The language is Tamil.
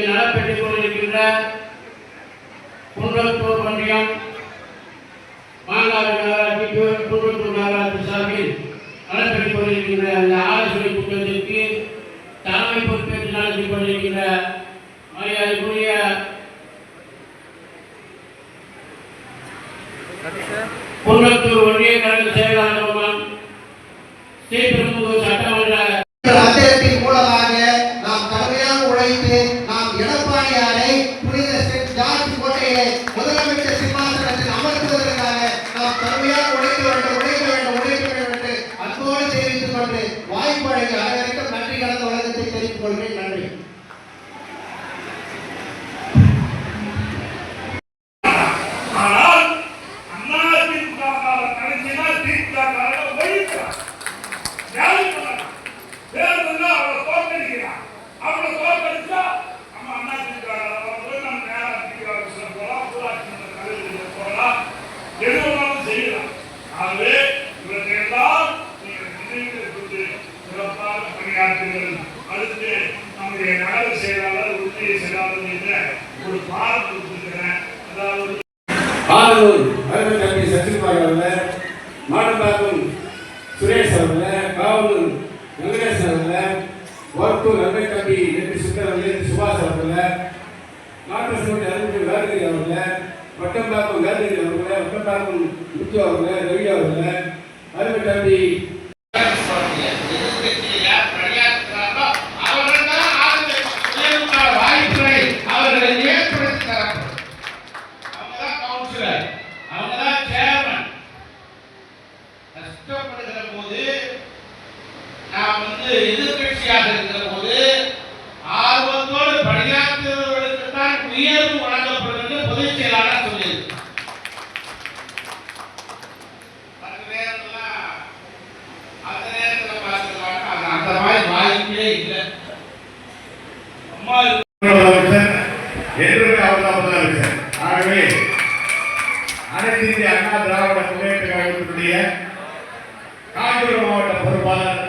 இங்கு நடைபெற்றுக் கொண்டிருக்கின்ற குன்றத்தூர் ஒன்றியம் மாங்காடு நகராட்சி குன்றத்தூர் நகராட்சி சார்பில் நடைபெற்றுக் கொண்டிருக்கின்ற அந்த ஆலோசனை கூட்டத்திற்கு தலைமை பொறுப்பேற்று நடத்தி கொண்டிருக்கின்ற மரியாதைக்குரிய குன்றத்தூர் ஒன்றிய கழக செயலாளர் ஸ்ரீபெரும்புதூர் சட்டமன்ற அத்திரத்தின் மூலமாக நாம் கடுமையாக உழைத்து நாம் எடப்பாடியாரை புனித சென்ட் ஜார்ஜ் கோட்டையிலே முதலமைச்சர் சிம்மாசனத்தில் அமர்த்துவதற்காக நாம் கடுமையாக உழைக்க வேண்டும் என்று அன்போடு தெரிவித்துக் கொண்டு வாய்ப்பு வழங்கி அனைவருக்கும் நன்றி கலந்த வழக்கத்தை தெரிவித்துக் கொள்கிறேன். நன்றி. அடுத்து நம்முடைய நகர செயலாளர் உறுதிய செயலாளர் ஒரு பாடம் கொடுத்திருக்கிறேன். அதாவது தம்பி சத்யகுமார் அவர்கள், மாடம்பாக்கம் சுரேஷ் அவர்கள், காவலூர் வெங்கடேசன் அவர்கள், ஒர்த்தூர் நன்மை தம்பி என் சுந்தர் அவர்கள், சுபாஷ் அவர்கள், நாட்டரசனுடைய அருள்மிகு வேதகிரி அவர்கள், வட்டம்பாக்கம் வேதகிரி அவர்கள், வட்டம்பாக்கம் முத்து அவர்கள், ரவி அவர்கள், அருமை தம்பி எதிர்கட்சியாக இருக்கிற போது ஆர்வத்தோடு பணியாற்றுவதற்கு தான் உயர்வு வழங்கப்படும் என்று பொதுச் செயலாளர் சொல்லியிருக்கு. அந்த நேரத்தில் பார்த்துக்கலாம், அந்த மாதிரி வாய்ப்பே இல்லை. அம்மா ஆகவே அனைத்து இந்திய அண்ணா திராவிட முன்னேற்ற கழகத்தினுடைய காஞ்சிபுரம் மாவட்ட பொறுப்பாளர்